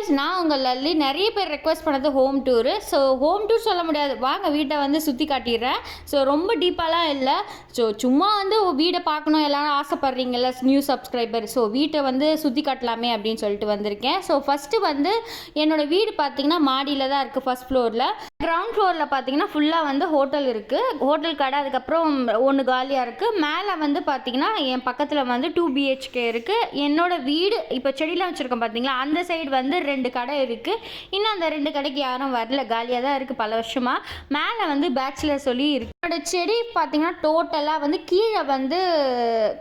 Friends, நான் உங்கள் லல்லி. நிறைய பேர் ரெக்வஸ்ட் பண்ணது home tour. So home tour சொல்ல முடியாது, வாங்க வீட்டை வந்து சுற்றி காட்டிடுறேன். ஸோ ரொம்ப டீப்பாலாம் இல்லை. ஸோ சும்மா வந்து வீடை பார்க்கணும் எல்லாரும் ஆசைப்பட்றீங்கல்ல நியூ சப்ஸ்கிரைபர். ஸோ வீட்டை வந்து சுற்றி காட்டலாமே அப்படின்னு சொல்லிட்டு வந்திருக்கேன். ஸோ ஃபஸ்ட்டு வந்து என்னோடய வீடு பார்த்திங்கன்னா மாடியில் தான் இருக்குது. ஃபஸ்ட் ஃப்ளோரில், கிரவுண்ட் ஃப்ளோரில் பார்த்தீங்கன்னா ஃபுல்லாக வந்து ஹோட்டல் இருக்குது, ஹோட்டல் கடை. அதுக்கப்புறம் ஒன்று காலியாக இருக்குது. மேலே வந்து பார்த்திங்கன்னா என் பக்கத்தில் வந்து 2 BHK இருக்குது. என்னோடய வீடு இப்போ செடியெலாம் வச்சுருக்கோம் பார்த்தீங்களா, அந்த சைடு வந்து 2 கடை இருக்குது. இன்னும் அந்த 2 கடைக்கு யாரும் வரல, காலியாக தான் இருக்குது பல வருஷமாக. மேலே வந்து பேச்சுலர் சொல்லி இருக்குது. என்னோட செடி பார்த்தீங்கன்னா டோட்டலாக வந்து கீழே வந்து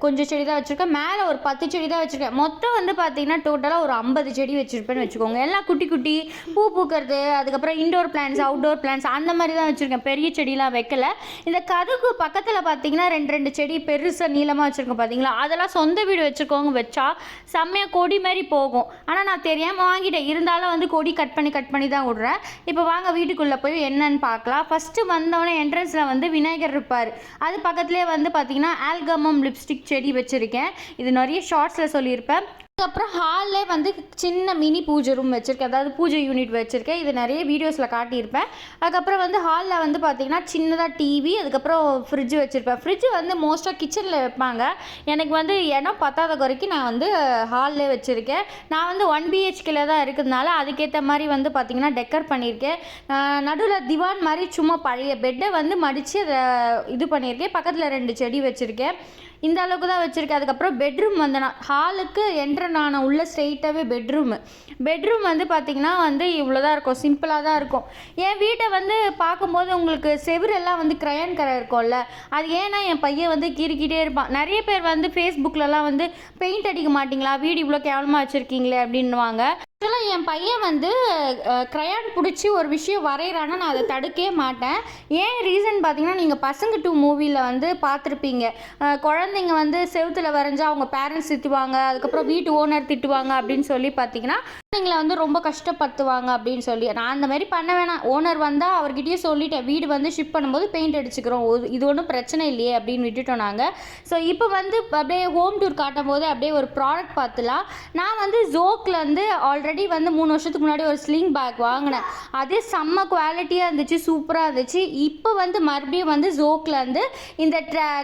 கொஞ்சம் செடி தான் வச்சுருக்கேன், மேலே ஒரு 10 செடி தான் வச்சுருக்கேன். மொத்தம் வந்து பார்த்தீங்கன்னா டோட்டலாக ஒரு 50 செடி வச்சுருப்பேன்னு வச்சுக்கோங்க. எல்லாம் குட்டி குட்டி பூ பூக்கிறது, அதுக்கப்புறம் இன்டோர் பிளான்ஸ் அவுட்டோர் பிளான்ஸ் அந்த மாதிரி தான் வச்சுருக்கேன். பெரிய செடியெலாம் வைக்கல. இந்த கதுக்கு பக்கத்தில் பார்த்தீங்கன்னா 2 செடி பெருசாக நீளமாக வச்சுருக்கோம் பார்த்தீங்களா, அதெல்லாம் சொந்த வீடு வச்சுருக்கவங்க வச்சா செம்மையாக கொடி மாதிரி போகும். ஆனால் நான் தெரியாமல் வாங்கிட்டேன். இருந்தாலும் வந்து கொடி கட் பண்ணி தான் விட்றேன். இப்போ வாங்க வீட்டுக்குள்ளே போய் என்னன்னு பார்க்கலாம். ஃபஸ்ட்டு வந்தோடனே என்ட்ரன்ஸில் வந்து விநாயகர் இருப்பார். அது பக்கத்துலேயே வந்து பார்த்தீங்கன்னா ஆல்கமம் லிப்ஸ்டிக் செடி வச்சுருக்கேன். இது நிறைய ஷார்ட்ஸில் சொல்லியிருப்பேன். அதுக்கப்புறம் ஹாலில் வந்து சின்ன மினி பூஜை ரூம் வச்சுருக்கேன், அதாவது பூஜை யூனிட் வச்சுருக்கேன். இது நிறைய வீடியோஸில் காட்டியிருப்பேன். அதுக்கப்புறம் வந்து ஹாலில் வந்து பார்த்திங்கன்னா சின்னதாக டிவி, அதுக்கப்புறம் ஃப்ரிட்ஜ் வச்சுருப்பேன். ஃப்ரிட்ஜ் வந்து மோஸ்ட்டாக கிச்சனில் வைப்பாங்க. எனக்கு வந்து இடம் பத்தாத குறைக்கு நான் வந்து ஹாலில் வச்சுருக்கேன். நான் வந்து 1 BHKல தான் இருக்கிறதுனால அதுக்கேற்ற மாதிரி வந்து பார்த்திங்கன்னா டெக்கர் பண்ணியிருக்கேன். நடுவில் திவான் மாதிரி சும்மா பழைய பெட்டை வந்து மடித்து அதை இது பண்ணியிருக்கேன். பக்கத்தில் 2 செடி வச்சுருக்கேன். இந்த அளவுக்கு தான் வச்சுருக்கேன். அதுக்கப்புறம் பெட்ரூம் வந்து நான் ஹாலுக்கு நான் உள்ள ஸ்ட்ரெயிட்டாகவே பெட்ரூம் வந்து பார்த்திங்கன்னா வந்து இவ்வளோ தான் இருக்கும், சிம்பிளாக தான் இருக்கும். என் வீட்டை வந்து பார்க்கும்போது உங்களுக்கு செவுரெல்லாம் வந்து க்ரையான் கலர் இருக்கும்ல, அது ஏன்னா என் பையன் வந்து கீறிக்கிட்டே இருப்பான். நிறைய பேர் வந்து ஃபேஸ்புக்கிலலாம் வந்து பெயிண்ட் அடிக்க மாட்டிங்களா, வீடு இவ்வளோ கேவலமாக வச்சுருக்கீங்களே அப்படின்வாங்க. ஆக்சுவலாக என் பையன் வந்து க்ரையான் பிடிச்சி ஒரு விஷயம் வரைகிறான்னா நான் அதை தடுக்கவே மாட்டேன். ஏன் ரீசன் பார்த்தீங்கன்னா, நீங்கள் பசங்க 2 மூவியில் வந்து பார்த்துருப்பீங்க. குழந்தைங்க வந்து செவுத்தில் வரைஞ்சா அவங்க பேரண்ட்ஸ் திட்டுவாங்க, அதுக்கப்புறம் வீட்டு ஓனர் திட்டுவாங்க அப்படின்னு சொல்லி பார்த்தீங்கன்னா குழந்தைங்களை வந்து ரொம்ப கஷ்டப்படுத்துவாங்க அப்படின்னு சொல்லி. நான் அந்த மாதிரி பண்ண வேணாம், ஓனர் வந்தால் அவர்கிட்டயே சொல்லிட்டேன், வீடு வந்து ஷிஃப்ட் பண்ணும்போது பெயிண்ட் அடிச்சுக்கிறோம், இது ஒன்றும் பிரச்சனை இல்லையே அப்படின்னு விட்டுட்டோம் நாங்கள். ஸோ இப்போ வந்து அப்படியே ஹோம் டூர் காட்டும் போது அப்படியே ஒரு ப்ராடக்ட் பார்த்துலாம். நான் வந்து ஜோக்கில் வந்து ஆல்ரெடி வந்து 3 வருஷத்துக்கு முன்னாடி ஒரு ஸ்லிங் பேக் வாங்கினேன். அது செம்ம குவாலிட்டியாக இருந்துச்சு, சூப்பராக இருந்துச்சு. இப்போ வந்து மறுபடியும் வந்து ஜோக்கில் வந்து இந்த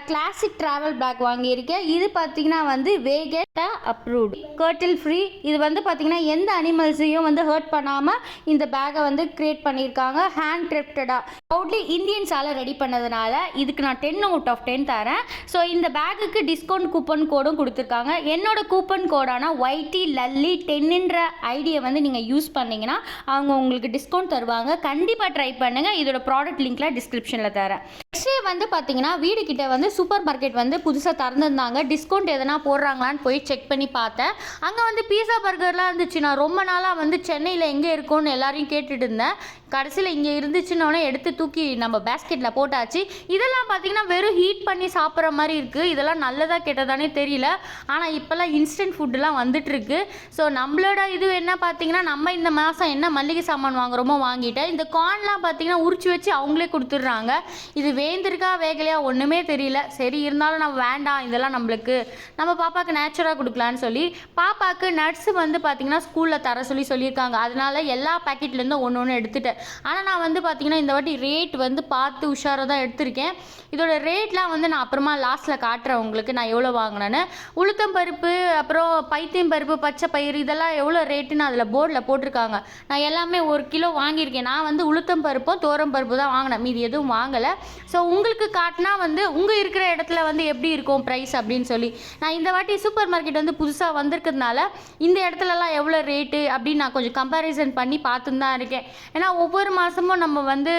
கிளாசிக் ட்ராவல் பேக் வாங்கியிருக்கேன். இது பார்த்தீங்கன்னா வந்து வேகேட்டா அப்ரூவ்டு, கர்ட்டில் ஃப்ரீ. இது வந்து பார்த்தீங்கன்னா எந்த அனிமல்ஸையும் வந்து ஹர்ட் பண்ணாமல் இந்த பேக்கை வந்து கிரியேட் பண்ணியிருக்காங்க. ஹேண்ட் கிராஃப்டடாக ப்ரௌட்லி இந்தியன்ஸால் ரெடி பண்ணதுனால இதுக்கு நான் 10 out of 10 தரேன். ஸோ இந்த பேக்குக்கு டிஸ்கவுண்ட் கூப்பன் கோடும் கொடுத்துருக்காங்க. என்னோட கூப்பன் கோடான YT லல்லி 10ன்ற ஐடியை வந்து நீங்கள் யூஸ் பண்ணிங்கன்னா அவங்க உங்களுக்கு டிஸ்கவுண்ட் தருவாங்க. கண்டிப்பாக ட்ரை பண்ணுங்கள். இதோட ப்ராடக்ட் லிங்க்கில் டிஸ்கிரிப்ஷனில் தரேன். நெக்ஸ்டே வந்து பார்த்தீங்கன்னா வீடு கிட்ட வந்து சூப்பர் மார்க்கெட் வந்து புதுசாக திறந்துருந்தாங்க. டிஸ்கவுண்ட் எதனா போடுறாங்களான்னு போய் செக் பண்ணி பார்த்தேன். அங்கே வந்து பீஸா பர்கர்லாம் இருந்துச்சு. நான் ரொம்ப நாளாக வந்து சென்னையில் எங்கே இருக்கும்னு எல்லாரையும் கேட்டுட்டு இருந்தேன். கடைசியில் இங்கே இருந்துச்சுன்னொன்னே எடுத்து தூக்கி நம்ம பேஸ்கெட்டில் போட்டாச்சு. இதெல்லாம் பார்த்திங்கன்னா வெறும் ஹீட் பண்ணி சாப்பிட்ற மாதிரி இருக்குது. இதெல்லாம் நல்லதாக கெட்டதானே தெரியல. ஆனால் இப்போல்லாம் இன்ஸ்டன்ட் ஃபுட்டுலாம் வந்துட்டுருக்கு. ஸோ நம்மளோட இது என்ன பார்த்திங்கன்னா, நம்ம இந்த மாதம் என்ன மல்லிகை சாமான் வாங்குகிறோமோ வாங்கிட்டேன். இந்த கார்ன்லாம் பார்த்திங்கன்னா உரிச்சு வச்சு அவங்களே கொடுத்துட்றாங்க. இது வேந்திருக்கா வேகலையா ஒன்றுமே தெரியல. சரி இருந்தாலும் நம்ம வேண்டாம், இதெல்லாம் நம்மளுக்கு நம்ம பாப்பாவுக்கு நேச்சுரலாக கொடுக்கலான்னு சொல்லி பாப்பாவுக்கு நட்ஸு வந்து பார்த்திங்கன்னா ஸ்கூலில் தர சொல்லியிருக்காங்க. அதனால எல்லா பேக்கெட்லேருந்தும் ஒன்று எடுத்துட்டேன். ஆனால் நான் வந்து பார்த்திங்கன்னா இந்த வாட்டி ரேட் வந்து பார்த்து உஷாராக தான் எடுத்திருக்கேன். இதோட ரேட்லாம் வந்து நான் அப்புறமா லாஸ்ட்டில் காட்டுறேன் உங்களுக்கு நான் எவ்வளோ வாங்கினேன்னு. உளுத்தம் பருப்பு, அப்புறம் பைத்தியம் பருப்பு, பச்சை பயிறு இதெல்லாம் எவ்வளோ ரேட்டுன்னு அதில் போர்டில் போட்டிருக்காங்க. நான் எல்லாமே 1 கிலோ வாங்கியிருக்கேன். நான் வந்து உளுத்தம் பருப்பும் தோரம் பருப்பு தான் வாங்கினேன், மீதி எதுவும் வாங்கலை. ஸோ உங்களுக்கு காட்டினா வந்து உங்கள் இருக்கிற இடத்துல வந்து எப்படி இருக்கும் ப்ரைஸ் அப்படின்னு சொல்லி. நான் இந்த வாட்டி சூப்பர் மார்க்கெட் வந்து புதுசாக வந்திருக்கிறதுனால இந்த இடத்துலலாம் எவ்வளோ ரேட்டு அப்படின்னு நான் கொஞ்சம் கம்பேரிசன் பண்ணி பார்த்துன்னு தான் இருக்கேன். ஏன்னா ஒவ்வொரு மாதமும் நம்ம வந்து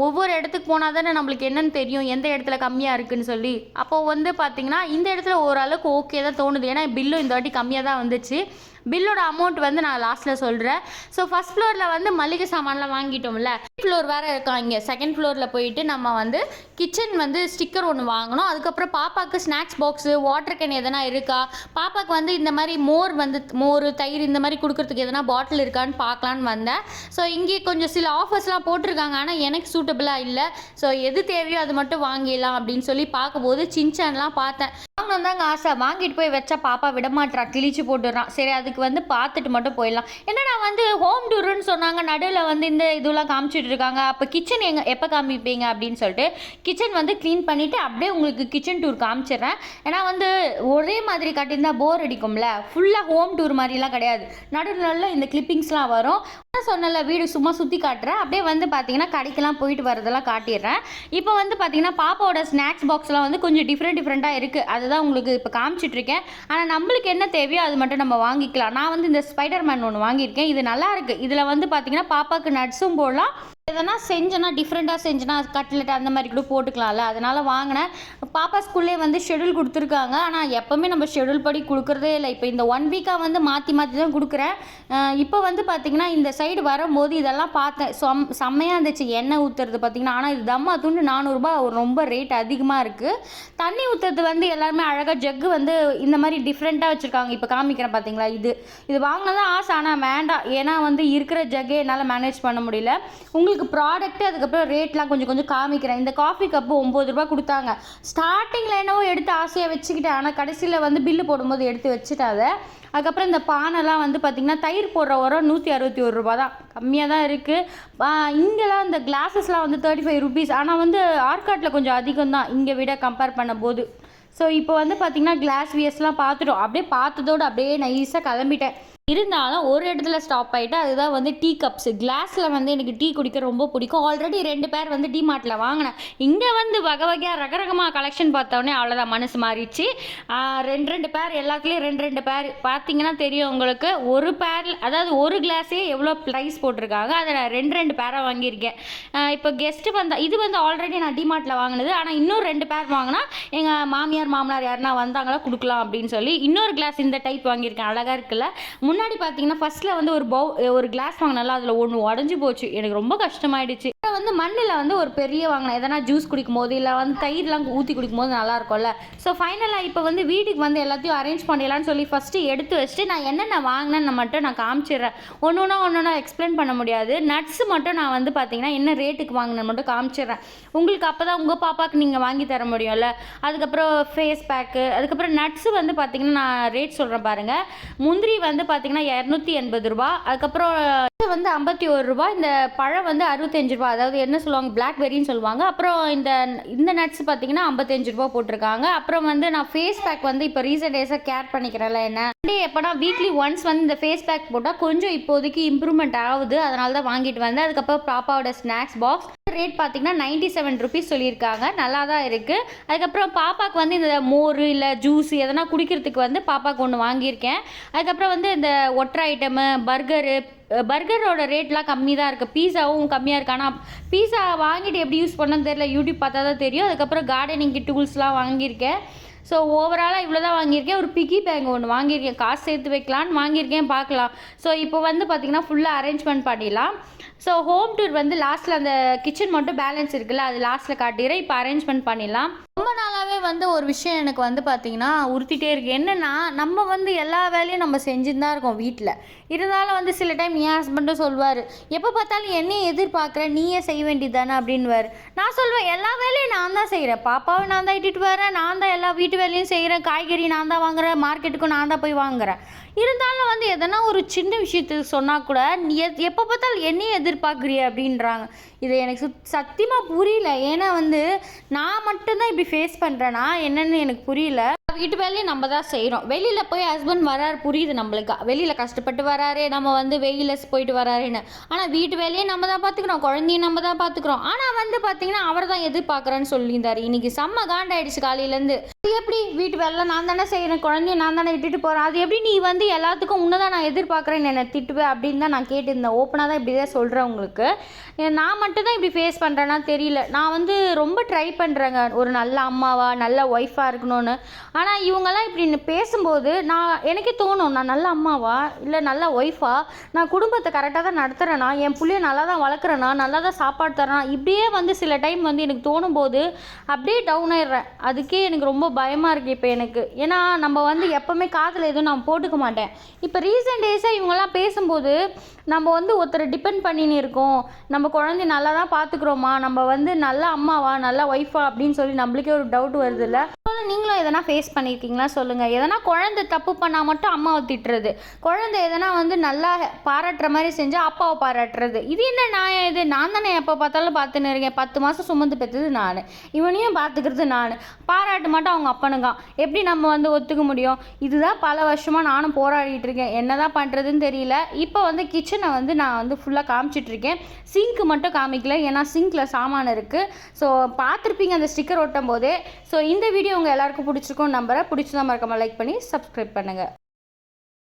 ஒவ்வொரு இடத்துக்கு போனால் தானே நம்மளுக்கு என்னென்னு தெரியும் எந்த இடத்துல கம்மியாக இருக்குதுன்னு சொல்லி. அப்போது வந்து பார்த்திங்கன்னா இந்த இடத்துல ஓரளவுக்கு ஓகே தான் தோணுது. ஏன்னா பில்லும் இந்த வாட்டி கம்மியாக தான் வந்துச்சு. பில்லோட அமௌண்ட் வந்து நான் லாஸ்ட்டில் சொல்கிறேன். ஸோ ஃபஸ்ட் ஃப்ளோரில் வந்து மளிகை சாமான்லாம் வாங்கிட்டோம்ல, ஃப்ளோர் வேறு இருக்காங்க. செகண்ட் ஃப்ளோரில் போயிட்டு நம்ம வந்து கிச்சன் வந்து ஸ்டிக்கர் ஒன்று வாங்கணும். அதுக்கப்புறம் பாப்பாவுக்கு ஸ்நாக்ஸ் பாக்ஸு, வாட்டர் கேன் எதனா இருக்கா, பாப்பாவுக்கு வந்து இந்த மாதிரி மோர் தயிர் இந்த மாதிரி கொடுக்குறதுக்கு எதனா பாட்டில் இருக்கான்னு பார்க்கலான்னு வந்தேன். ஸோ இங்கே கொஞ்சம் சில ஆஃபர்ஸ்லாம் போட்டிருக்காங்க, ஆனால் எனக்கு சூட்டபிளாக இல்லை. ஸோ எது தேவையோ அது மட்டும் வாங்கிடலாம் அப்படின்னு சொல்லி பார்க்கும்போது சின்சான்லாம் பார்த்தேன். வாங்கணும் தாங்க ஆசை. வாங்கிட்டு போய் வச்சா பாப்பா விடமாட்றா, கிழிச்சு போட்டுடுறான். சரி அதுக்கு வந்து பார்த்துட்டு மட்டும் போயிடலாம். என்னடா வந்து ஹோம் டூருன்னு சொன்னாங்க, நடுவில் வந்து இந்த இதெல்லாம் காமிச்சிட்டு இருக்காங்க, அப்போ கிச்சன் எப்போ காமிப்பீங்க அப்படின்னு சொல்லிட்டு கிச்சன் வந்து க்ளீன் பண்ணிவிட்டு அப்படியே உங்களுக்கு கிச்சன் டூர் காமிச்சிடுறேன். ஏன்னா வந்து ஒரே மாதிரி கட்டியிருந்தா போர் அடிக்கும்ல, ஃபுல்லாக ஹோம் டூர் மாதிரிலாம் கிடையாது. நடுவில் இந்த கிளிப்பிங்ஸ்லாம் வரும். சொன்னல வீடு சும்மா சுற்றி காட்டுறேன். அப்படியே வந்து பார்த்தீங்கன்னா கடைக்கெல்லாம் போயிட்டு வரதெல்லாம் காட்டிடுறேன். இப்போ வந்து பார்த்தீங்கன்னா பாப்பாவோட ஸ்நாக்ஸ் பாக்ஸ்லாம் வந்து கொஞ்சம் டிஃப்ரெண்ட்டாக இருக்குது. அதுதான் உங்களுக்கு இப்போ காமிச்சிட்ருக்கேன். ஆனால் நம்மளுக்கு என்ன தேவையோ அது மட்டும் நம்ம வாங்கிக்கலாம். நான் வந்து இந்த ஸ்பைடர்மேன் ஒன்று வாங்கியிருக்கேன். இது நல்லாயிருக்கு. இதில் வந்து பார்த்தீங்கன்னா பாப்பாவுக்கு நட்ஸும் போடலாம், எதனா செஞ்சேன்னா டிஃப்ரெண்ட்டாக செஞ்சேன்னா கட்லெட் அந்த மாதிரி கூட போட்டுக்கலாம்ல, அதனால் வாங்கினேன். பாப்பா ஸ்கூல்லே வந்து ஷெடியூல் கொடுத்துருக்காங்க. ஆனால் எப்போவுமே நம்ம ஷெடியூல் படி கொடுக்குறதே இல்லை. இப்போ இந்த 1 வீக்காக வந்து மாற்றி தான் கொடுக்குறேன். இப்போ வந்து பார்த்திங்கன்னா இந்த சைடு வரும்போது இதெல்லாம் பார்த்தேன். செம்மையாக இருந்துச்சு எண்ணெய் ஊற்றுறது பார்த்திங்கன்னா. ஆனால் இது தம்மா துண்டு 400 ரூபா, ரொம்ப ரேட் அதிகமாக இருக்குது. தண்ணி ஊற்றுறது வந்து எல்லாருமே அழகாக ஜக்கு வந்து இந்த மாதிரி டிஃப்ரெண்ட்டாக வச்சுருக்காங்க. இப்போ காமிக்கிறேன் பார்த்தீங்களா, இது வாங்கினதான் ஆசை. ஆனால் வேண்டாம், ஏன்னா வந்து இருக்கிற ஜக்கே என்னால் மேனேஜ் பண்ண முடியல. உங்களுக்கு ப்ராடக்ட்டு அதுக்கப்புறம் ரேட்லாம் கொஞ்சம் காமிக்கிறேன். இந்த காஃபி கப்பு 9 ரூபா கொடுத்தாங்க. ஸ்டார்டிங்கில் என்னவோ எடுத்து ஆசையாக வச்சுக்கிட்டேன். ஆனால் கடைசியில் வந்து பில்லு போடும்போது எடுத்து வச்சுட்டாத. அதுக்கப்புறம் இந்த பானைலாம் வந்து பார்த்திங்கன்னா தயிர் போடுற உரம் 161 ரூபா தான், கம்மியாக தான் இருக்குது. இங்கெல்லாம் இந்த கிளாஸஸ்லாம் வந்து 35 ருபீஸ். ஆனால் வந்து ஆர்காட்டில் கொஞ்சம் அதிகம் தான் இங்கே விட கம்பேர் பண்ண போது. ஸோ இப்போ வந்து பார்த்திங்கன்னா கிளாஸ் வியர்ஸ்லாம் பார்த்துட்டோம். அப்படியே பார்த்ததோடு அப்படியே நைஸாக கிளம்பிட்டேன். இருந்தாலும் ஒரு இடத்துல ஸ்டாப் ஆகிட்டு, அதுதான் வந்து டீ கப்ஸு. கிளாஸில் வந்து எனக்கு டீ குடிக்க ரொம்ப பிடிக்கும். ஆல்ரெடி 2 பேர் வந்து டிமார்ட்டில் வாங்கினேன். இங்கே வந்து வகையாக ரகரகமாக கலெக்ஷன் பார்த்தோன்னே அவ்வளோதான் மனசு மாறிடுச்சு. 2 பேர், எல்லாத்துலேயும் 2 பேர் பார்த்தீங்கன்னா தெரியும் உங்களுக்கு. ஒரு பேர், அதாவது ஒரு கிளாஸே எவ்வளோ ப்ரைஸ் போட்டிருக்காங்க, அதை நான் 2 பேராக வாங்கியிருக்கேன். இப்போ கெஸ்ட்டு வந்தால், இது வந்து ஆல்ரெடி நான் டிமார்ட்டில் வாங்கினது. ஆனால் இன்னும் 2 பேர் வாங்கினா எங்கள் மாமியார் மாமனார் யாருன்னா வந்தாங்களா கொடுக்கலாம் அப்படின்னு சொல்லி இன்னொரு கிளாஸ் இந்த டைப் வாங்கியிருக்கேன். அழகாக இருக்குல்ல. முன்னாடி பார்த்தீங்கன்னா ஃபர்ஸ்ட்டில் வந்து ஒரு கிளாஸ் வாங்கினால அதில் ஒன்று உடஞ்சி போச்சு. எனக்கு ரொம்ப கஷ்டமாயிடுச்சு. வந்து மண்ணில் வந்து ஒரு பெரிய வாங்கினேன். எதனா ஜூஸ் குடிக்கும் போது இல்லை வந்து தயிர்லாம் ஊற்றி குடிக்கும் போது நல்லா இருக்கும்ல. ஸோ ஃபைனலாக இப்போ வந்து வீட்டுக்கு வந்து எல்லாத்தையும் அரேஞ்ச் பண்ணிடலான்னு சொல்லி ஃபஸ்ட்டு எடுத்து வச்சுட்டு நான் என்னென்ன வாங்கினேன்னு மட்டும் நான் காமிச்சிடுறேன். ஒன்று எக்ஸ்பிளைன் பண்ண முடியாது. நட்ஸு மட்டும் நான் வந்து பார்த்தீங்கன்னா என்ன ரேட்டுக்கு வாங்கினேன்னு மட்டும் காமிச்சிடுறேன் உங்களுக்கு. அப்போ தான் உங்கள் பாப்பாவுக்கு நீங்கள் வாங்கி தர முடியும்ல. அதுக்கப்புறம் ஃபேஸ் பேக்கு, அதுக்கப்புறம் நட்ஸு வந்து பார்த்தீங்கன்னா நான் ரேட் சொல்கிறேன் பாருங்கள். முந்திரி வந்து பார்த்தீங்கன்னா 280 ரூபா, அதுக்கப்புறம் வந்து 51 ரூபா, இந்த பழம் வந்து 65 ரூபா, அதாவது என்ன சொல்லுவாங்க பிளாக்பெரின்னு சொல்லுவாங்க. அப்புறம் இந்த நட்ஸ் பார்த்தீங்கன்னா 55 ரூபா போட்டிருக்காங்க. அப்புறம் வந்து நான் ஃபேஸ் பேக் வந்து இப்போ ரீசெண்ட் டேஸாக கேர் பண்ணிக்கிறேன்ல, என்ன எப்போனா வீக்லி ஒன்ஸ் வந்து இந்த ஃபேஸ் பேக் போட்டால் கொஞ்சம் இப்போதைக்கு இம்ப்ரூவ்மெண்ட் ஆகுது, அதனால தான் வாங்கிட்டு வந்தேன். அதுக்கப்புறம் பாப்பாவோட ஸ்நாக்ஸ் பாக்ஸ் ரேட் பார்த்தீங்கன்னா 97 ருபீஸ் சொல்லியிருக்காங்க, நல்லா தான் இருக்குது. அதுக்கப்புறம் பாப்பாவுக்கு வந்து இந்த மோர் இல்லை ஜூஸ் எதனா குடிக்கிறதுக்கு வந்து பாப்பாவுக்கு ஒன்று வாங்கியிருக்கேன். அதுக்கப்புறம் வந்து இந்த ஒற்றை ஐட்டமு, பர்கரோட ரேட்லாம் கம்மி தான் இருக்குது. பீஸாவும் கம்மியாக இருக்குது. ஆனால் பீஸா வாங்கிட்டு எப்படி யூஸ் பண்ணணும்னு தெரியல, யூடியூப் பார்த்தா தான் தெரியும். அதுக்கப்புறம் கார்டனிங் டூல்ஸ்லாம் வாங்கியிருக்கேன். ஸோ ஓவராலாக இவ்வளோ தான் வாங்கியிருக்கேன். ஒரு பிக்கி பேங்க் ஒன்று வாங்கியிருக்கேன், காசு சேர்த்து வைக்கலான்னு வாங்கியிருக்கேன், பார்க்கலாம். ஸோ இப்போ வந்து பார்த்திங்கன்னா ஃபுல்லாக அரேஞ்ச்மெண்ட் பண்ணிடலாம். ஸோ ஹோம் டூர் வந்து லாஸ்ட்டில் அந்த கிச்சன் மட்டும் பேலன்ஸ் இருக்குல்ல, அது லாஸ்ட்டில் காட்டிடுறேன். இப்போ அரேஞ்ச்மெண்ட் பண்ணிடலாம். ரொம்ப நாளாகவே வந்து ஒரு விஷயம் எனக்கு வந்து பார்த்திங்கன்னா உறுத்திட்டே இருக்குது. என்னென்னா, நம்ம வந்து எல்லா வேலையும் நம்ம செஞ்சுன்னு தான் இருக்கோம் வீட்டில். இருந்தாலும் வந்து சில டைம் என் ஹஸ்பண்டும் சொல்வார், எப்போ பார்த்தாலும் என்னையே எதிர்பார்க்குறேன், நீயே செய்ய வேண்டியது தானே அப்படின்வார். நான் சொல்வேன், எல்லா வேலையும் நான் தான் செய்கிறேன், பாப்பாவை நான் தான் இட்டுட்டு வரேன், நான் தான் எல்லா வீட்டு வேலையும் செய்கிறேன், காய்கறி நான் தான் வாங்குறேன், மார்க்கெட்டுக்கும் நான் தான் போய் வாங்குறேன். இருந்தாலும் வந்து எதனா ஒரு சின்ன விஷயத்துக்கு சொன்னால் கூட நீ எப்போ பார்த்தாலும் என்னையே எதிர்பார்க்குறிய அப்படின்றாங்க. இது எனக்கு சத்தியமாக புரியல. ஏன்னா வந்து நான் மட்டும்தான் இப்படி ஃபேஸ் பண்ணுறேன்னா என்னன்னு எனக்கு புரியல. வீட்டு வேலையும் நம்ம தான் செய்கிறோம். வெளியில் போய் ஹஸ்பண்ட் வராரு, புரியுது நம்மளுக்கு, வெளியில் கஷ்டப்பட்டு வராரு, நம்ம வந்து வெயில போயிட்டு வராருன்னு. ஆனால் வீட்டு வேலையை நம்ம தான் பார்த்துக்குறோம், குழந்தையும் நம்ம தான் பார்த்துக்குறோம். ஆனால் வந்து பார்த்தீங்கன்னா அவர் தான் எதிர்பார்க்குறேன்னு சொல்லியிருந்தார். இன்றைக்கி செம்ம காண்டாயிடுச்சு காலையிலேருந்து. அது எப்படி வீட்டு வேலை நான் தானே செய்கிறேன், குழந்தையும் நான் தானே இட்டுட்டு போகிறேன், அது எப்படி நீ வந்து எல்லாத்துக்கும் உன்னதான் நான் எதிர்பார்க்குறேன்னு என்னை திட்டுவேன் அப்படின்னு தான் நான் கேட்டிருந்தேன். ஓப்பனாக தான் இப்படி தான் சொல்கிறேன் உங்களுக்கு. நான் மட்டும் தான் இப்படி ஃபேஸ் பண்ணுறேன்னா தெரியல. நான் வந்து ரொம்ப ட்ரை பண்ணுறேங்க ஒரு நல்ல அம்மாவா, நல்ல ஒய்ஃபாக இருக்கணும்னு. ஆனால் இவங்கெல்லாம் இப்படி பேசும்போது எனக்கே தோணும், நான் நல்ல அம்மாவா இல்லை நல்ல ஒய்ஃபா, நான் குடும்பத்தை கரெக்டாக தான் நடத்துகிறேன்னா, என் பிள்ளைய நல்லா தான் வளர்க்குறேன்னா, நல்லா தான் சாப்பாடு தரேன்னா, இப்படியே வந்து சில டைம் வந்து எனக்கு தோணும் போது அப்படியே டவுன் ஆயிடுறேன். அதுக்கே எனக்கு ரொம்ப பயமாக இருக்குது இப்போ எனக்கு. ஏன்னா நம்ம வந்து எப்போவுமே காதில் எதுவும் நான் போட்டுக்க மாட்டேன். இப்போ ரீசெண்ட் டேஸாக இவங்கெல்லாம் பேசும்போது நம்ம வந்து ஒருத்தரை டிபெண்ட் பண்ணின்னு இருக்கோம், நம்ம குழந்தை நல்லா தான் பார்த்துக்குறோமா, நம்ம வந்து நல்ல அம்மாவா நல்ல ஒய்ஃபா அப்படின்னு சொல்லி நம்மளுக்கே ஒரு டவுட் வருது இல்லை. நீங்களும் எதனா ஃபேஸ் ஃபேஸ் பண்ணியிருக்கீங்களா சொல்லுங்கள். எதனா குழந்தை தப்பு பண்ணால் மட்டும் அம்மாவை திட்டுறது, குழந்தை எதனா வந்து நல்லா பாராட்டுற மாதிரி செஞ்சால் அப்பாவை பாராட்டுறது. இது என்ன நியாயம்? இது நான் தானே எப்போ பார்த்தாலும் பார்த்துன்னு இருக்கேன். 10 மாதம் சுமந்து பெற்றது நான், இவனையும் பார்த்துக்கிறது நான், பாராட்டு மட்டும் அவங்க அப்பனுங்க. எப்படி நம்ம வந்து ஒத்துக்க முடியும்? இதுதான் பல வருஷமாக நானும் போராடிட்டு இருக்கேன். என்ன தான் பண்ணுறதுன்னு தெரியல. இப்போ வந்து கிச்சனை வந்து நான் வந்து ஃபுல்லாக காமிச்சிட்ருக்கேன். சிங்க்கு மட்டும் காமிக்கல, ஏன்னா சிங்க்கில் சாமான் இருக்குது. ஸோ பார்த்துருப்பீங்க அந்த ஸ்டிக்கர் ஒட்டும் போதே. ஸோ இந்த வீடியோ உங்கள் எல்லாருக்கும் பிடிச்சிருக்கும் நம்புறேன். பிடிச்சதா மறக்காமல் லைக் பண்ணி சப்ஸ்கிரைப் பண்ணுங்கள்.